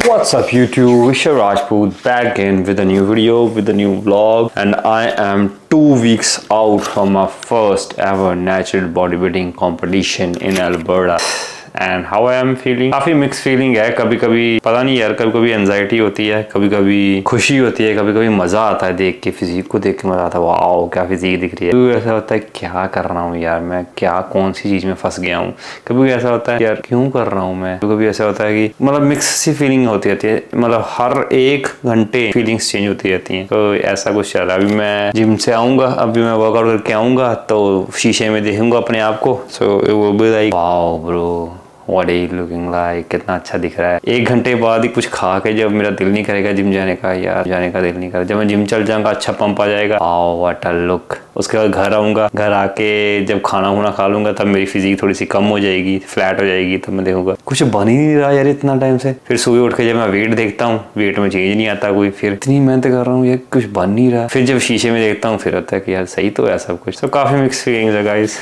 What's up YouTube, Vishal Rajput back again with a new video, with a new vlog, and I am 2 weeks out from my first ever natural bodybuilding competition in Alberta. And how I am feeling? काफ़ी mix feeling है। कभी कभी पता नहीं यार, कभी कभी anxiety होती है, कभी कभी खुशी होती है, कभी कभी मज़ा आता है देख के, फिजिक को देख के मज़ा आता है, वाओ क्या फिजिक दिख रही है। कभी ऐसा होता है क्या कर रहा हूँ यार मैं, क्या कौन सी चीज़ में फंस गया हूँ। कभी ऐसा होता है यार क्यों कर रहा हूँ मैं। कभी ऐसा होता है कि मतलब मिक्स सी फीलिंग होती रहती है, मतलब हर 1 घंटे फीलिंग्स चेंज होती रहती हैं। तो ऐसा कुछ चल रहा है। अभी मैं जिम से आऊँगा, अभी मैं वर्कआउट करके आऊँगा तो शीशे में देखूंगा अपने आप को, सो वो भी like wow bro what is looking like, कितना अच्छा दिख रहा है। 1 घंटे बाद ही कुछ खा के जब मेरा दिल नहीं करेगा जिम जाने का, यार जाने का दिल नहीं करेगा, जब मैं जिम चल जाऊंगा अच्छा पंप आ जाएगा, आओ व्हाट अ लुक। उसके बाद घर आऊँगा, घर आके जब खाना वाना खा लूँगा तब मेरी फिजिक थोड़ी सी कम हो जाएगी, फ्लैट हो जाएगी। तब मैं देखूंगा कुछ बन ही नहीं रहा यार इतना टाइम से। फिर सुबह उठ के जब मैं वेट देखता हूँ, वेट में चेंज नहीं आता कोई, फिर इतनी मेहनत कर रहा हूँ यार कुछ बन नहीं रहा। फिर जब शीशे में देखता हूँ फिर होता है कि यार सही तो है सब कुछ। तो काफ़ी मिक्स फीलिंग्स है गाइस।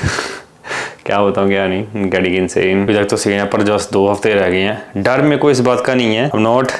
क्या बताऊँ क्या नहीं, गेटिंग इनसेन। अभी तक तो सीने पर जस्ट 2 हफ्ते रह गए हैं। डर मेरे को इस बात का नहीं है, I am not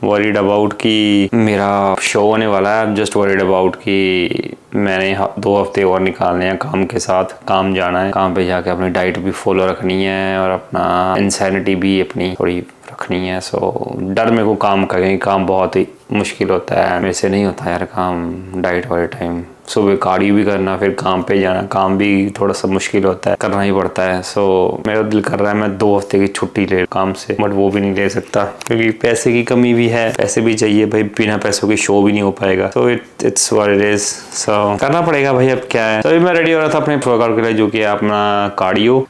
worried about कि मेरा शो होने वाला है। I am just worried about कि मैंने 2 हफ्ते और निकालने हैं काम के साथ। काम जाना है, काम पे जाके अपनी डाइट भी फॉलो रखनी है और अपना इंसैनिटी भी अपनी थोड़ी रखनी है। सो डर मेरे को काम का, क्योंकि काम बहुत ही मुश्किल होता है, मेरे से नहीं होता यार काम डाइट वाले टाइम। सुबह कार्डियो भी करना, फिर काम पे जाना, काम भी थोड़ा सा मुश्किल होता है, करना ही पड़ता है। सो मेरा दिल कर रहा है मैं 2 हफ्ते की छुट्टी ले काम से, बट वो भी नहीं ले सकता क्योंकि पैसे की कमी भी है, पैसे भी चाहिए भाई, बिना पैसों की शो भी नहीं हो पाएगा। तो इट्स व्हाट इट इज, सो करना पड़ेगा भाई, अब क्या है। तो अभी मैं रेडी हो रहा था अपने वर्कआउट के लिए, जो कि अपना कार्डियो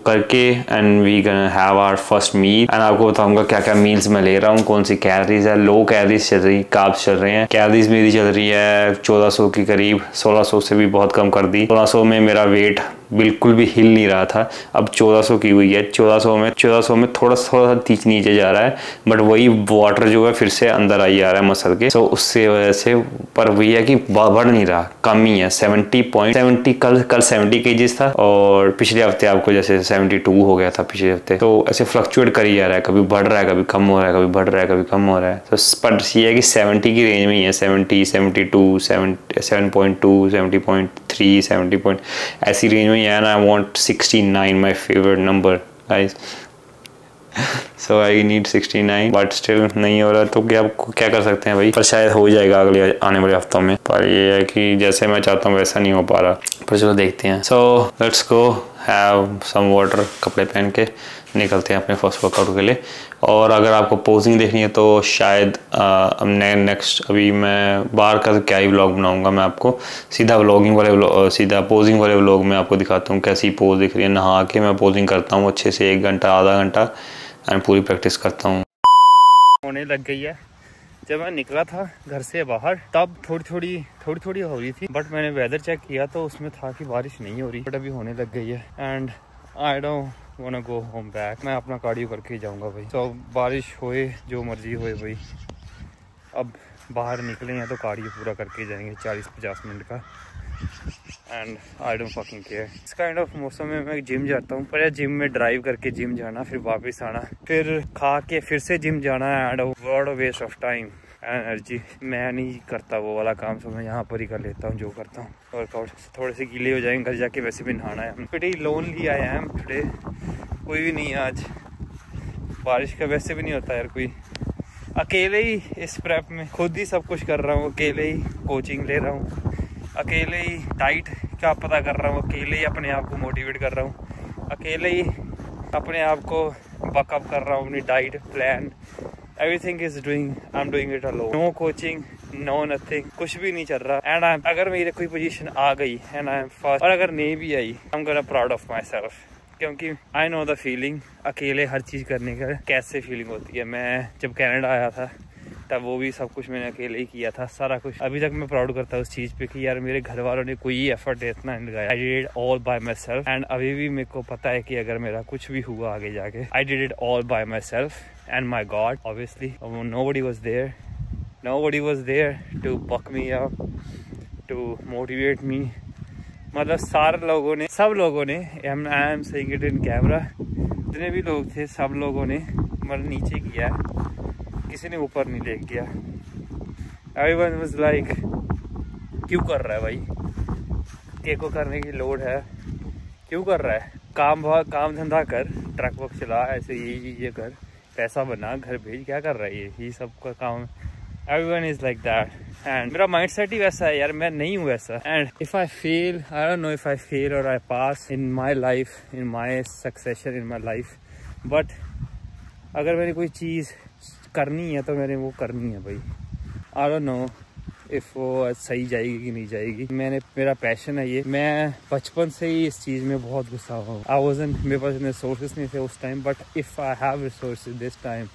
करके and we can have our first meal. And आपको बताऊंगा क्या क्या मील्स मैं ले रहा हूँ, कौन सी कैलोरीज है। लो कैलोरीज चल रही, कार्ब्स चल रहे हैं। कैलोरीज मेरी चल रही है 1400 की करीब, 1600 से भी बहुत कम कर दी। 1600 में मेरा वेट बिल्कुल भी हिल नहीं रहा था, अब 1400 की हुई है। 1400 में थोड़ा सा नीचे जा रहा है, बट वही वाटर जो है फिर से अंदर आई जा रहा है मसल के। सो उससे वजह से, पर वही है कि बढ़ नहीं रहा, कम ही है। 70 कल 70 केजीज था और पिछले हफ्ते आपको जैसे 72 हो गया था पिछले हफ्ते। तो ऐसे फ्लक्चुएट करी जा रहा है, कभी बढ़ रहा है, कभी कम हो रहा है, कभी बढ़ रहा है, कभी कम हो रहा है। तो पर ये है कि 70 की रेंज में ही है, 70, 72, 7.2, 70.3, 70 ऐसी रेंज में है। I want 69, my favorite number guys. So I need 69, but still नहीं हो रहा। तो क्या कर सकते हैं भाई, पर शायद हो जाएगा अगले आने वाले हफ्तों में। पर ये है कि जैसे मैं चाहता हूँ वैसा नहीं हो पा रहा, पर चलो देखते हैं। So let's go have some water। कपड़े पहन के निकलते हैं अपने फर्स्ट वर्कआउट के लिए। और अगर आपको पोजिंग देखनी है तो शायद नेक्स्ट अभी मैं बाहर का क्या ही व्लॉग बनाऊंगा, मैं आपको सीधा सीधा पोजिंग वाले व्लॉग में आपको दिखाता हूँ कैसी पोज दिख रही है। नहा के मैं पोजिंग करता हूँ अच्छे से 1 घंटा आधा घंटा एंड पूरी प्रैक्टिस करता हूँ। होने लग गई है। जब मैं निकला था घर से बाहर तब थोड़ी थोड़ी हो रही थी, बट मैंने वेदर चेक किया तो उसमें था कि बारिश नहीं हो रही, बट अभी होने लग गई है। And I don't want to go home back, मैं अपना कार्डियो करके ही जाऊंगा भाई। तो बारिश होए जो मर्जी होए भाई, अब बाहर निकले हैं तो कार्डियो पूरा करके जाएंगे 40-50 मिनट का। And I don't fucking care. इस काइंड ऑफ मौसम में मैं जिम जाता हूँ, पर यार जिम में ड्राइव करके जिम जाना, फिर वापस आना, फिर खा के फिर से जिम जाना and what a waste of time energy. मैं नहीं करता वो वाला काम, तो मैं यहाँ पर ही कर लेता हूँ जो करता हूँ। वर्कआउट थोड़े से गीले हो जाएंगे, घर जाके वैसे भी नहाना है। Pretty lonely I am today, कोई भी नहीं है आज, बारिश का वैसे भी नहीं होता यार कोई। अकेले ही इस प्रेप में खुद ही सब कुछ कर रहा हूँ, अकेले ही कोचिंग ले रहा हूँ, अकेले ही डाइट का पता कर रहा हूँ, अकेले ही अपने आप को मोटिवेट कर रहा हूँ, अकेले ही अपने आप को बकअप कर रहा हूँ, अपनी diet plan everything is I'm doing it alone, no coaching, no nothing, कुछ भी नहीं चल रहा। एंड अगर मेरी कोई पोजीशन आ गई एंड आई एम फर्स्ट, और अगर नहीं भी I I am gonna proud of myself, क्योंकि आई नो द फीलिंग अकेले हर चीज़ करने का कैसे फीलिंग होती है। मैं जब कनाडा आया था तब वो भी सब कुछ मैंने अकेले ही किया था, सारा कुछ। अभी तक मैं प्राउड करता हूँ उस चीज़ पे कि यार मेरे घर वालों ने कोई एफर्ट इतना नहीं लगाया। आई did it all by myself. And अभी भी मेरे को पता है कि अगर मेरा कुछ भी हुआ आगे जाके, I did it all by myself and my God obviously. Nobody was there to buck me up, to motivate me. मतलब सारे लोगों ने, सब लोगों ने, I am saying it in camera, जितने भी लोग थे सब लोगों ने मतलब नीचे किया है किसी ने ऊपर नहीं देख दिया। एवरीवन वाज लाइक क्यों कर रहा है भाई, केक को करने की लोड है, क्यों कर रहा है, काम धंधा कर, ट्रक वर्क चला, ऐसे ये कर, पैसा बना, घर भेज, क्या कर रहा है ये सब का काम। Everyone is like that and मेरा माइंड सेट ही वैसा है यार, मैं नहीं हूँ वैसा। And if I fail, I don't know if I fail और I pass in my life, in my succession in my life, but अगर मैंने कोई चीज़ करनी है तो मैंने वो करनी है भाई। आई डोंट नो इफ वो सही जाएगी कि नहीं जाएगी, मेरा पैशन है ये। मैं बचपन से ही इस चीज़ में बहुत गुस्सा हुआ। मेरे पास इतने रिसोर्सेज नहीं थे उस time, but if I have resources this time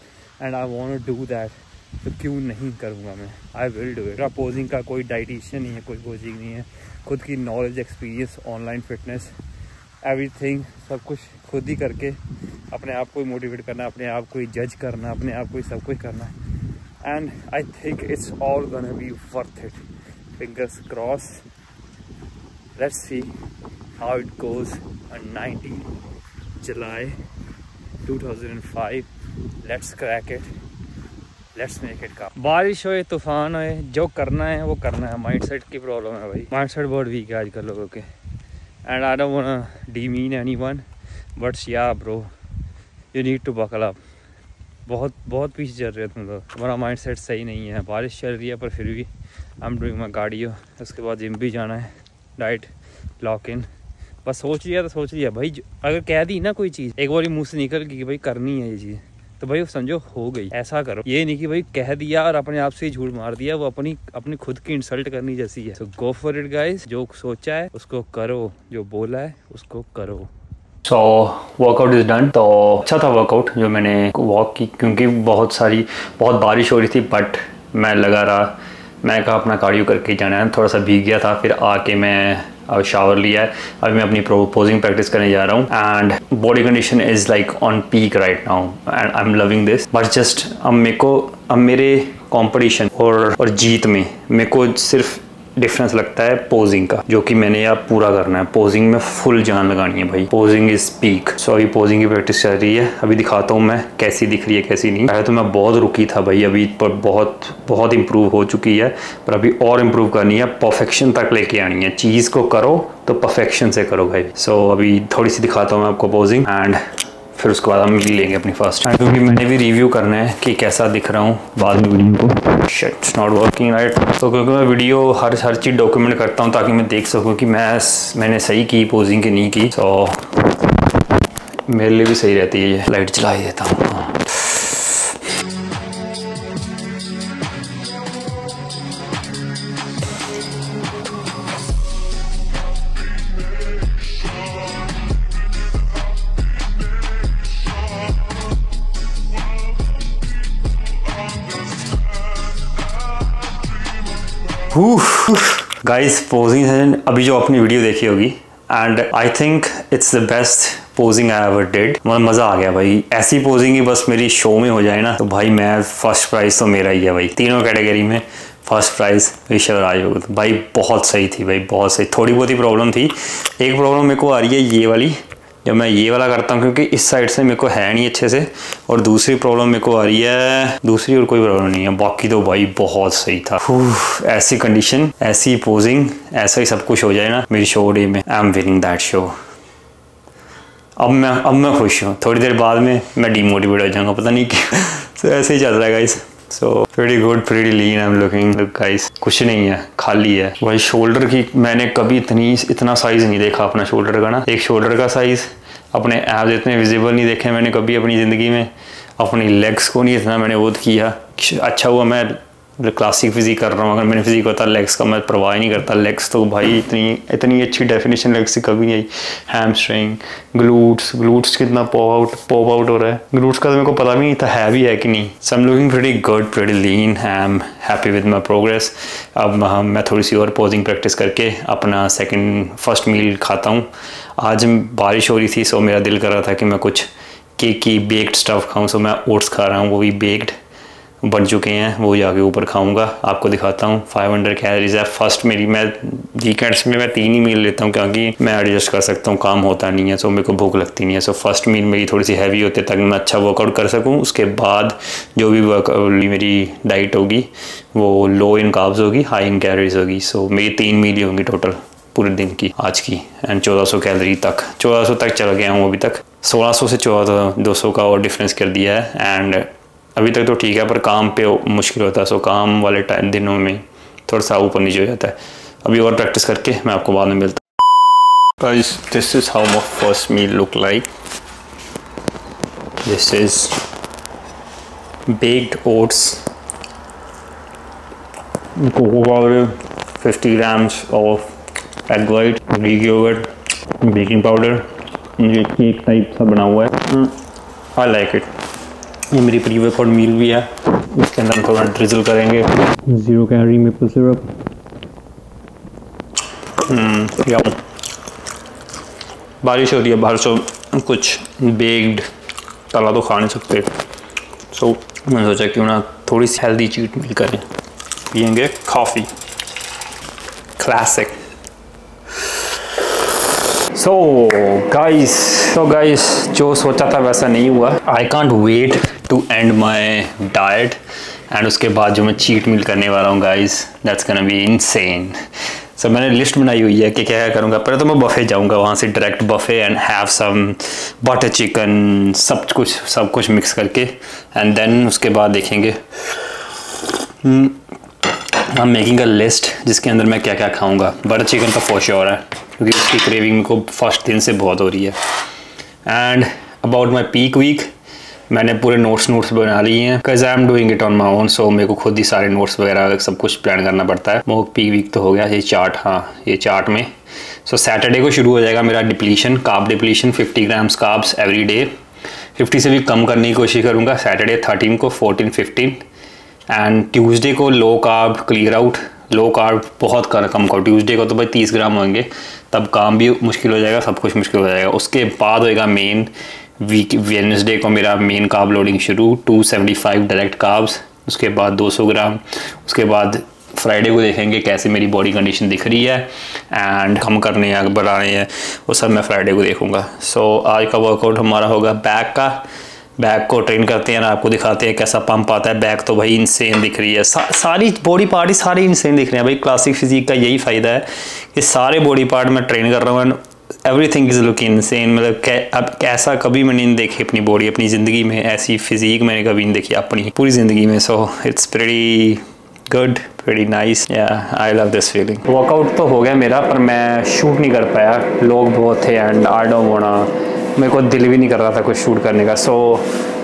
and I want to do that, तो क्यों नहीं करूँगा मैं, आई विल डू इट। मेरा पोजिंग का कोई डाइटिशियन नहीं है, कोई कोचिंग नहीं है, खुद की knowledge, experience, online fitness, everything सब कुछ खुद ही करके अपने आप को मोटिवेट करना, अपने आप को जज करना, अपने आप को सब कुछ करना। And I think it's all gonna be worth it. Fingers crossed. Let's see how it goes on 19 July 2005. Let's crack it. Let's make it come. बारिश होए, तूफान होए, जो करना है वो करना है। माइंडसेट की प्रॉब्लम है भाई, माइंडसेट बहुत वीक है आजकल लोगों के। And I don't wanna demean anyone, but yeah bro, you need to buckle up. बहुत पीछे चल रहे हो तुम लोग, तुम्हारा माइंड सेट सही नहीं है। बारिश चल रही है पर फिर भी आई एम डूइंग माई कार्डियो, उसके बाद जिम भी जाना है, डाइट लॉक इन। बस सोच लिया भाई, अगर कह दी ना कोई चीज़, एक बार मुंह से निकल गई कि भाई करनी है ये चीज़, तो भाई समझो हो गई। ऐसा करो, ये नहीं कि भाई कह दिया और अपने आप से ही झूठ मार दिया, वो अपनी खुद की इंसल्ट करनी जैसी है। सो गो फॉर इट गाइस, जो सोचा है उसको करो, जो बोला है उसको करो। So workout is done. तो अच्छा था वर्कआउट जो मैंने वॉक की, क्योंकि बहुत बारिश हो रही थी, बट मैं लगा रहा, मैं कहा अपना कार्डियो करके जाना है। थोड़ा सा भीग गया था, फिर आके मैं शावर लिया है, अभी मैं अपनी पोजिंग प्रैक्टिस करने जा रहा हूँ। And body condition is like on peak right now and I am loving this. But just अब मेरे कॉम्पिटिशन और जीत में मेरे को सिर्फ डिफरेंस लगता है पोजिंग का, जो कि मैंने अब पूरा करना है। पोजिंग में फुल जान लगानी है भाई, पोजिंग इज पीक। सो अभी पोजिंग की प्रैक्टिस चल रही है, अभी दिखाता हूँ मैं कैसी दिख रही है कैसी नहीं। पहले तो मैं बहुत रुकी था भाई, अभी पर बहुत इंप्रूव हो चुकी है, पर अभी और इम्प्रूव करनी है, परफेक्शन तक लेके आनी है। चीज़ को करो तो परफेक्शन से करो भाई। सो अभी थोड़ी सी दिखाता हूँ मैं आपको पोजिंग, एंड फिर उसके बाद हम मिल लेंगे अपनी फर्स्ट। क्योंकि मैंने भी रिव्यू करना है कि कैसा दिख रहा हूँ बाद में वीडियो को। Shit, it's not working right. तो क्योंकि मैं वीडियो हर चीज़ डॉक्यूमेंट करता हूँ ताकि मैं देख सकूँ कि मैंने सही की पोजिंग की नहीं की। तो मेरे लिए भी सही रहती है ये। लाइट चला ही देता हूँ। गाइस, पोजिंग सेशन अभी जो आपने वीडियो देखी होगी, and I think it's the best posing I ever did. मतलब मज़ा आ गया भाई, ऐसी पोजिंग ही बस मेरी शो में हो जाए ना, तो भाई मैं फर्स्ट प्राइज़ तो मेरा ही है भाई। तीनों कैटेगरी में फर्स्ट प्राइज़ विशल राजपूत भाई। बहुत सही थी भाई, बहुत सही। थोड़ी बहुत ही प्रॉब्लम थी, एक प्रॉब्लम मेरे को आ रही है ये वाली, जब मैं ये वाला करता हूँ, क्योंकि इस साइड से मेरे को है नहीं अच्छे से, और दूसरी प्रॉब्लम मेरे को आ रही है, दूसरी और कोई प्रॉब्लम नहीं है। बाकी तो भाई बहुत सही था। ऐसी कंडीशन, ऐसी पोजिंग, ऐसा ही सब कुछ हो जाए ना मेरी शो डे में, I am winning that show. अब मैं खुश हूँ। थोड़ी देर बाद में मैं डीमोटिवेट हो जाऊँगा, पता नहीं क्यों। तो ऐसे ही चल रहा है guys. So pretty good, pretty lean I am looking. Look guys, कुछ नहीं है, खाली है भाई। शोल्डर की मैंने कभी इतना साइज़ नहीं देखा अपना शोल्डर का ना। एक शोल्डर का साइज़, अपने एब्स इतने विजिबल नहीं देखे मैंने कभी अपनी ज़िंदगी में। अपनी लेग्स को नहीं इतना मैंने वो किया। अच्छा हुआ मैं क्लासिक फिजिक कर रहा हूँ। अगर मैंने फिजिक होता लेग्स का मैं परवाह नहीं करता। लेग्स तो भाई इतनी अच्छी डेफिनेशन लेग्स से कभी नहीं आई। हैमस्ट्रिंग, ग्लूट्स कितना पॉप आउट हो रहा है। ग्लूट्स का तो मेरे को पता भी नहीं था है भी है कि नहीं। So I am looking pretty good, pretty lean, I am happy with my progress. अब मैं थोड़ी सी और पोजिंग प्रैक्टिस करके अपना फर्स्ट मील खाता हूँ। आज बारिश हो रही थी, सो मेरा दिल कर रहा था कि मैं कुछ केक की बेक्ड स्टफ़ खाऊँ। सो मैं ओट्स खा रहा हूँ, वो भी बेक्ड। बन चुके हैं, वो जाके ऊपर खाऊंगा, आपको दिखाता हूँ। 500 कैलोरीज है। फर्स्ट मेरी, मैं वीकेंड्स में मैं 3 ही मील लेता हूँ क्योंकि मैं एडजस्ट कर सकता हूँ, काम होता नहीं है, सो मेरे को भूख लगती नहीं है। सो फर्स्ट मील मेरी थोड़ी सी हैवी होती है ताकि मैं अच्छा वर्कआउट कर सकूँ। उसके बाद जो भी मेरी डाइट होगी वो लो इन कार्ब्स होगी, हाई इन कैलोरीज होगी। सो मेरी 3 मील ही होंगी टोटल पूरे दिन की आज की, एंड 1400 कैलोरी तक, 1400 तक चला गया हूँ अभी तक। 1600 से 1400 का और डिफरेंस कर दिया है। एंड अभी तक तो ठीक है, पर काम पे मुश्किल होता है। सो काम वाले दिनों में थोड़ा सा ऊपर नीचे हो जाता है। अभी और प्रैक्टिस करके मैं आपको बाद में मिलता हूँ। Guys, this is how my first meal look like. This is baked oats, cocoa powder, 50 grams of egg white, Greek yogurt, baking powder। ये केक टाइप सा बना हुआ है। I like it. ये मेरी प्री वर्कआउट मील भी है। इसके अंदर हम थोड़ा ड्रिजल करेंगे 0 कैलोरी मेपल सिरप। बारिश हो रही है बाहर, सो कुछ बेक्ड तला तो खा नहीं सकते। सो मैंने सोचा क्यों ना थोड़ी सी हेल्दी चीट मील करें। पियेंगे कॉफ़ी, क्लासिक। सो गाइस, जो सोचा था वैसा नहीं हुआ। I can't wait to end my diet, and उसके बाद जो मैं चीट मील करने वाला हूँ guys, that's gonna be insane. So मैंने लिस्ट बनाई हुई है कि क्या क्या करूँगा। पहले तो मैं बफे जाऊँगा, वहाँ से direct buffet and have some butter chicken, सब कुछ मिक्स करके, एंड देन उसके बाद देखेंगे। I am making a list जिसके अंदर मैं क्या क्या खाऊँगा। बटर चिकन तो फॉर श्योर है क्योंकि उसकी क्रेविंग को फर्स्ट दिन से बहुत हो रही है। And about my peak week, मैंने पूरे नोट्स बना लिए हैं because I am doing it on my own. So मेरे को खुद ही सारे नोट्स वगैरह सब कुछ प्लान करना पड़ता है। वो पीक वीक तो हो गया, ये चार्ट, हाँ ये चार्ट में। सो सैटरडे को शुरू हो जाएगा मेरा depletion, carb depletion, 50 grams carbs every day. 50 से भी कम करने की कोशिश करूँगा। सैटरडे 13 को 14, 15, एंड ट्यूसडे को low carb clear out. Low carb बहुत कम करो ट्यूसडे को, तो भाई 30 ग्राम होंगे, तब काम भी मुश्किल हो जाएगा, सब कुछ मुश्किल हो जाएगा। उसके बाद होएगा मेन वीक, वेडनेसडे को मेरा मेन कार्ब लोडिंग शुरू, 275 डायरेक्ट कार्ब्स, उसके बाद 200 ग्राम। उसके बाद फ्राइडे को देखेंगे कैसे मेरी बॉडी कंडीशन दिख रही है एंड कम करने हैं बढ़ाने हैं, वो सब मैं फ्राइडे को देखूँगा। सो आज का वर्कआउट हमारा होगा बैक का। बैक को ट्रेन करते हैं ना, आपको दिखाते हैं कैसा पंप आता है। बैक तो भाई इंसेन दिख रही है, सारी बॉडी पार्ट ही सारे इंसेन दिख रहे हैं भाई। क्लासिक फिजिक का यही फ़ायदा है कि सारे बॉडी पार्ट मैं ट्रेन कर रहा हूँ, एवरीथिंग इज़ लुकिंग इंसेन। मतलब अब ऐसा कभी मैंने नहीं देखी अपनी बॉडी, अपनी ज़िंदगी में ऐसी फिजिक मैंने कभी नहीं देखी अपनी पूरी ज़िंदगी में। So it's pretty good, pretty nice, yeah I love this feeling. Workout तो हो गया मेरा, पर मैं शूट नहीं कर पाया, लोग बहुत थे एंड आई डोंट वांट, मेरे को दिल भी नहीं कर रहा था कुछ शूट करने का। So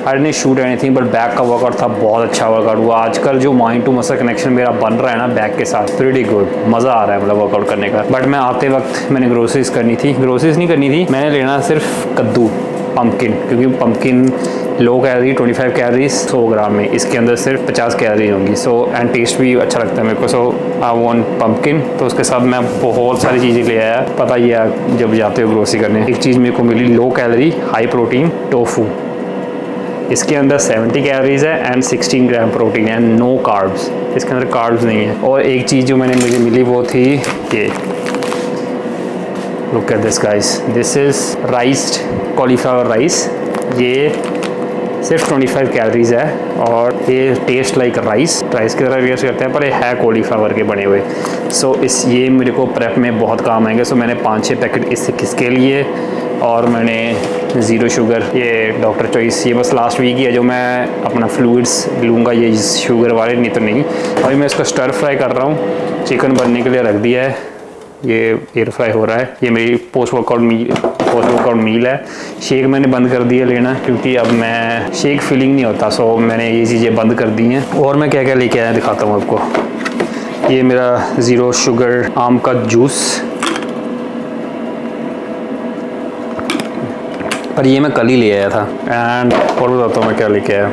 I didn't shoot anything, but back का वर्कआउट था, बहुत अच्छा वर्कआउट हुआ। आजकल जो माइंड टू मसल कनेक्शन मेरा बन रहा है ना बैक के साथ, प्रीटी गुड, मज़ा आ रहा है मतलब वर्कआउट करने का। बट मैं आते वक्त मैंने ग्रोसरीज करनी थी, ग्रोसरीज नहीं करनी थी, मैंने लेना सिर्फ कद्दू, पम्पकिन, क्योंकि पम्पकिन लो कैलोरी 25 कैलोरीज 100 ग्राम में, इसके अंदर सिर्फ 50 कैलोरी होंगी। सो एंड टेस्ट भी अच्छा लगता है मेरे को। सो आई वांट पम्पकिन, तो उसके साथ मैं बहुत सारी चीज़ें ले आया। पता ही है जब जाते हो ग्रोसरी करने, एक चीज़ मेरे को मिली low calorie high protein tofu. इसके अंदर 70 कैलोरीज है एंड 16 ग्राम प्रोटीन है, नो कार्ब्स, इसके अंदर कार्ब्स नहीं है। और एक चीज़ जो मुझे मिली वो थी ये, look at this guys, this is riced cauliflower rice. ये सिर्फ 25 कैलोरीज है और ये टेस्ट लाइक राइस की तरह टेस्ट करते हैं, पर ये है कॉलीफ्लावर के बने हुए। सो ये मेरे को प्रेप में बहुत काम आएंगे। सो मैंने 5-6 पैकेट इसके लिए, और मैंने ज़ीरो शुगर, ये डॉक्टर चॉइस, ये बस लास्ट वीक ही है जो मैं अपना फ्लूइड्स लूँगा, ये शुगर वाले, नहीं तो नहीं। अभी मैं इसको स्टर फ्राई कर रहा हूँ, चिकन बनने के लिए रख दिया है, ये एयर फ्राई हो रहा है। ये मेरी पोस्ट वर्कआउट मील है। शेक मैंने बंद कर दिया लेना, क्योंकि अब मैं शेक फीलिंग नहीं होता। सो मैंने ये चीज़ें बंद कर दी हैं। और मैं क्या क्या लेके आया दिखाता हूँ आपको। ये मेरा ज़ीरो शुगर आम का जूस, पर ये मैं कल ही ले आया था। एंड और बताता हूँ मैं क्या लेके आया।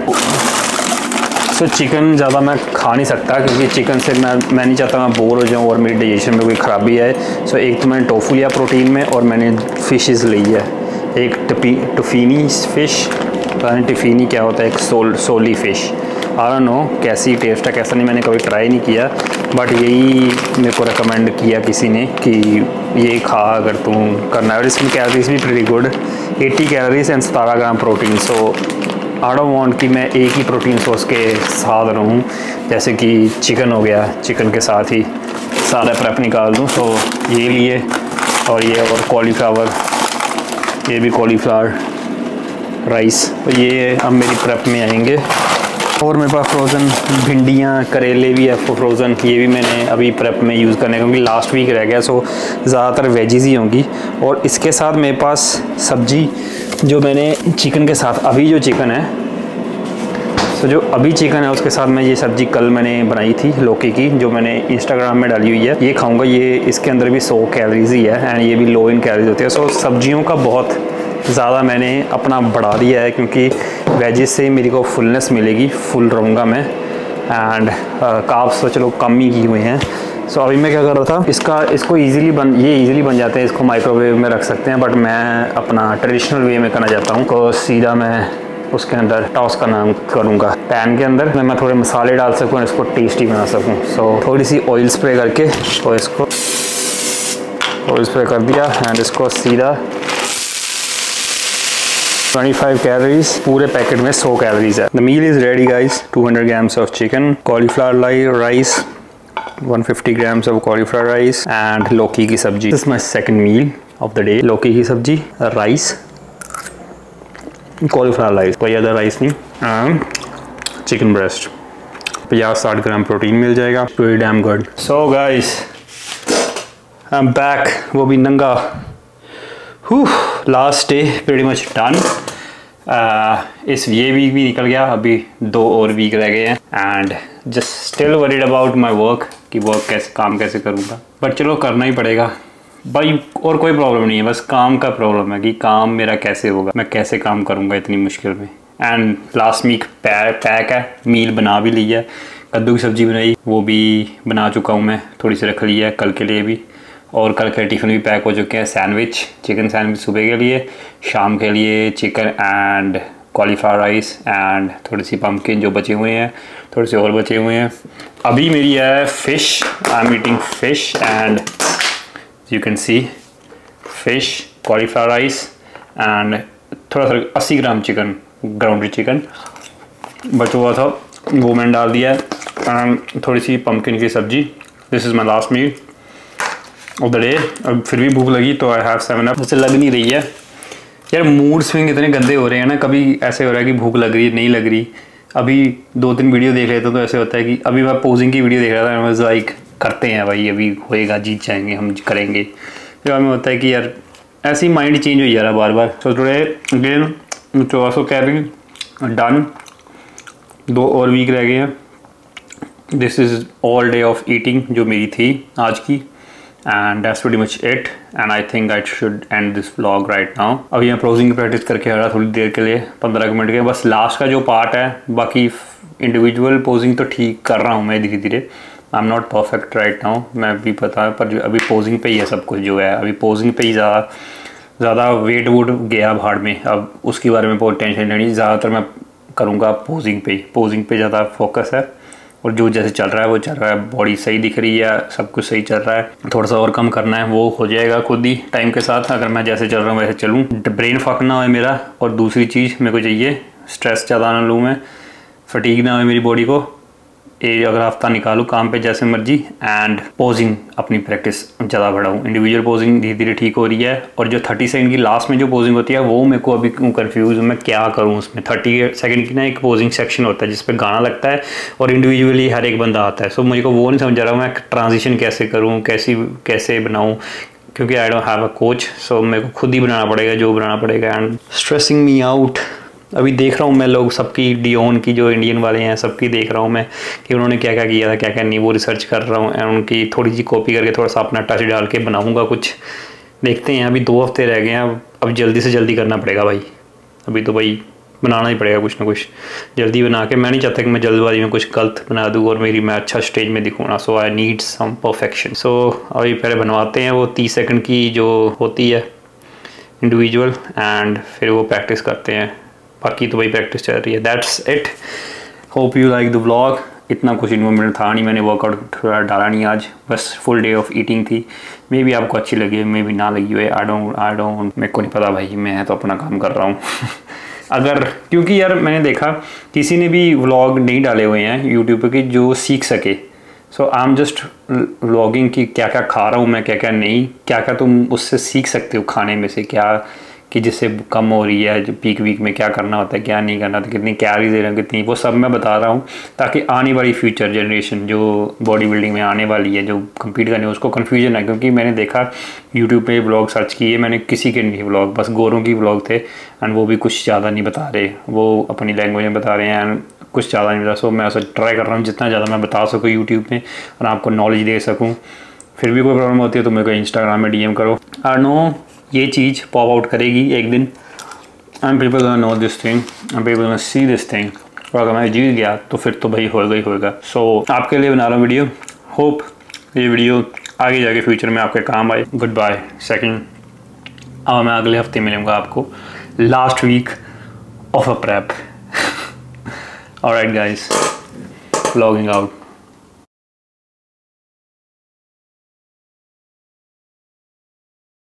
सो चिकन ज़्यादा मैं खा नहीं सकता, क्योंकि चिकन से मैं नहीं चाहता मैं बोर हो जाऊँ और मेरी डाइजेशन में कोई ख़राबी आए। सो एक तो मैंने टोफू लिया प्रोटीन में, और मैंने फ़िशेस ली है। एक टफीनी फ़िश, पता नहीं टफीनी क्या होता है, एक सोली फ़िश, आई डोंट नो कैसी टेस्ट है कैसा नहीं, मैंने कभी ट्राई नहीं किया, बट यही मेरे को रिकमेंड किया किसी ने कि ये खा अगर तुम करना है। और इसमें कैलोरीज भी pretty good, 80 calories and 17 gram protein. So I don't want कि मैं एक ही प्रोटीन सोर्स के साथ रहूँ, जैसे कि चिकन हो गया, चिकन के साथ ही सारा प्रेप निकाल दूँ। तो ये लिए और ये और कॉलीफ्लावर, ये भी कॉलीफ्लावर राइस, तो ये अब मेरी प्रेप में आएंगे। और मेरे पास फ्रोज़न भिंडियाँ, करेले भी है फ्रोज़न, ये भी मैंने अभी प्रेप में यूज़ करने, क्योंकि लास्ट वीक रह गया, सो ज़्यादातर वेजीज़ ही होंगी। और इसके साथ मेरे पास सब्ज़ी जो मैंने चिकन के साथ, अभी जो चिकन है, तो जो अभी चिकन है उसके साथ मैं ये सब्ज़ी कल मैंने बनाई थी लौकी की, जो मैंने इंस्टाग्राम में डाली हुई है, ये खाऊंगा। ये इसके अंदर भी 100 कैलोरीज ही है एंड ये भी लो इन कैलोरीज होती है। सो सब्जियों का बहुत ज़्यादा मैंने अपना बढ़ा दिया है, क्योंकि वेजिस से मेरे को फुलनेस मिलेगी, फुल रहूँगा मैं। एंड कार्ब्स तो चलो कम ही किए हुए हैं। सो अभी मैं क्या कर रहा था, इसको ईज़िली बन जाते हैं, इसको माइक्रोवेव में रख सकते हैं, बट मैं अपना ट्रेडिशनल वे में करना चाहता हूँ। तो सीधा मैं उसके अंदर टॉस करना करूँगा पैन के अंदर, मैं थोड़े मसाले डाल सकूँ और इसको टेस्टी बना सकूँ। सो थोड़ी सी ऑयल स्प्रे करके तो इसको ऑयल स्प्रे कर दिया एंड इसको सीधा 25 कैलोरीज, पूरे पैकेट में 100 कैलोरीज है। The meal is ready guys. 200 grams of chicken, cauliflower rice, 150 grams of cauliflower rice and लौकी की सब्जी। This is my second meal of the day. लौकी की सब्जी, राइस, कॉलीफ्लावर राइस, कोई अदर राइस नहीं, and chicken breast. 50-60 gram protein मिल जाएगा, very damn good. So guys I am back, वो भी नंगा। Last day pretty much done. इस ये वीक भी निकल गया, अभी 2 और वीक रह गए हैं and just still worried about my work कि काम कैसे करूँगा, बट चलो करना ही पड़ेगा भाई। और कोई प्रॉब्लम नहीं है, बस काम का प्रॉब्लम है कि काम मेरा कैसे होगा, मैं कैसे काम करूँगा इतनी मुश्किल में। एंड लास्ट वीक पैक है, मील बना भी ली है, कद्दू की सब्ज़ी बनाई, वो भी बना चुका हूँ मैं, थोड़ी सी रख ली है कल के लिए भी। और कल के टिफ़िन भी पैक हो चुके हैं, सैंडविच, चिकन सैंडविच सुबह के लिए, शाम के लिए chicken and cauliflower rice and थोड़ी सी पम्पकिन जो बचे हुए हैं, थोड़े से और बचे हुए हैं। अभी मेरी है fish, I am eating fish and you can see fish, cauliflower rice and थोड़ा सा 80 ग्राम चिकन, ग्राउंडेड चिकन बचा हुआ था, वो मैंने डाल दिया है एंड थोड़ी सी पम्पकिन की सब्ज़ी। This is my last meal of the day. अब फिर भी भूख लगी तो आई हैव 7 अप। मुझसे लग नहीं रही है यार, मूड स्विंग इतने गंदे हो रहे हैं ना, कभी ऐसे हो रहा है कि भूख लग रही है, नहीं लग रही। अभी 2-3 वीडियो देख लेते तो ऐसे होता है कि अभी मैं पोजिंग की वीडियो देख रहा था, मैं लाइक करते हैं भाई, अभी होएगा, जीत जाएंगे, हम करेंगे। फिर हमें होता है कि यार ऐसे ही माइंड चेंज हो जा रहा है बार बार। तो थोड़े अगेन 1400 कैलोरी डन, 2 और वीक रह गए हैं। This is all day of eating जो मेरी थी आज की, and that's pretty much it and I think I should end this vlog right now। अभी मैं पोजिंग की प्रैक्टिस करके आ रहा थोड़ी देर के लिए, 15 मिनट के, बस लास्ट का जो पार्ट है, बाकी इंडिविजुअल पोजिंग तो ठीक कर रहा हूँ मैं धीरे धीरे। I am not perfect right now, मैं भी पता है, पर अभी पोजिंग पे ही है सब कुछ जो है, अभी पोजिंग पे ही ज़्यादा वेट वूट गया भाड़ में, अब उसके बारे में बहुत टेंशन लेनी। ज़्यादातर मैं करूँगा पोजिंग पे ज़्यादा फोकस है, और जो जैसे चल रहा है वो चल रहा है, बॉडी सही दिख रही है, सब कुछ सही चल रहा है। थोड़ा सा और कम करना है, वो हो जाएगा खुद ही टाइम के साथ, अगर मैं जैसे चल रहा हूँ वैसे चलूँ। ब्रेन फक ना हो मेरा, और दूसरी चीज़ मेरे को चाहिए स्ट्रेस ज़्यादा ना लूँ मैं, फटीग ना हो मेरी बॉडी को। ये अगर हफ्ता निकालूँ काम पे जैसे मर्जी, एंड पोजिंग अपनी प्रैक्टिस ज़्यादा बढ़ाऊँ। इंडिविजुअल पोजिंग धीरे धीरे ठीक हो रही है, और जो 30 सेकंड की लास्ट में जो पोजिंग होती है वो मेरे को अभी कंफ्यूज हूँ मैं क्या करूँ उसमें। 30 सेकंड की ना एक पोजिंग सेक्शन होता है जिस पे गाना लगता है और इंडिविजुअली हर एक बंदा आता है। सो मुझे को वो नहीं समझ आ रहा मैं ट्रांजिशन कैसे करूँ, कैसे बनाऊँ, क्योंकि I don't have a coach. So मेरे को खुद ही बनाना पड़ेगा जो बनाना पड़ेगा, एंड स्ट्रेसिंग मी आउट। अभी देख रहा हूँ मैं लोग सबकी, डियोन की जो इंडियन वाले हैं सबकी देख रहा हूँ मैं कि उन्होंने क्या क्या किया था, क्या क्या नहीं, वो रिसर्च कर रहा हूँ, एंड उनकी थोड़ी सी कॉपी करके थोड़ा सा अपना टच डाल के बनाऊँगा कुछ। देखते हैं, अभी 2 हफ्ते रह गए हैं, अब जल्दी से जल्दी करना पड़ेगा भाई। अभी तो भाई बनाना ही पड़ेगा कुछ ना कुछ, जल्दी बना के। मैं नहीं चाहता कि मैं जल्दबाजी में कुछ गलत बना दूँ और मैं अच्छा स्टेज में दिखूँ ना। सो आई नीड सम परफेक्शन। सो अभी पहले बनवाते हैं वो 30 सेकंड की जो होती है इंडिविजुअल, एंड फिर वो प्रैक्टिस करते हैं। बाकी तो भाई प्रैक्टिस चल रही है। That's it. Hope you like the vlog. इतना कुछ इन्वॉल्वमेंट था नहीं, मैंने वर्कआउट डाला नहीं आज, बस फुल डे ऑफ ईटिंग थी। मे बी आपको अच्छी लगी, मे बी ना लगी हुई, आई डोंट मेरे को नहीं पता भाई, मैं तो अपना काम कर रहा हूँ। अगर क्योंकि यार मैंने देखा किसी ने भी व्लॉग नहीं डाले हुए हैं यूट्यूब पे कि जो सीख सके। सो आई एम जस्ट व्लॉगिंग कि क्या क्या खा रहा हूँ मैं, क्या क्या नहीं, क्या क्या तुम उससे सीख सकते हो खाने में से, क्या कि जिससे कम हो रही है, जो पीक वीक में क्या करना होता है क्या नहीं करना होता, कितनी कैलोरीज दे रहे हैं कितनी, वो सब मैं बता रहा हूँ ताकि आने वाली फ्यूचर जनरेशन जो बॉडी बिल्डिंग में आने वाली है, जो कम्पीट करने उसको कन्फ्यूजन है। क्योंकि मैंने देखा यूट्यूब पे व्लॉग सर्च किए मैंने, किसी के नहीं व्लॉग, बस गोरों की व्लॉग थे एंड वो भी कुछ ज़्यादा नहीं बता रहे, वो अपनी लैंग्वेज में बता रहे हैं एंड कुछ ज़्यादा नहीं बता। सो मैं ऐसा ट्राई कर रहा हूँ जितना ज़्यादा मैं बता सकूँ यूट्यूब में और आपको नॉलेज दे सकूँ। फिर भी कोई प्रॉब्लम होती है तो मेरे को इंस्टाग्राम में DM करो। आई नो ये चीज़ पॉप आउट करेगी एक दिन and people gonna know this thing and people gonna see this thing. और अगर मैं जीत गया तो फिर तो भाई होगा ही होगा। सो आपके लिए बना रहा हूँ वीडियो, होप ये वीडियो आगे जाके फ्यूचर में आपके काम आए। Good bye second. अब मैं अगले हफ्ते मिलूँगा आपको, last week of a prep. Alright guys, logging out.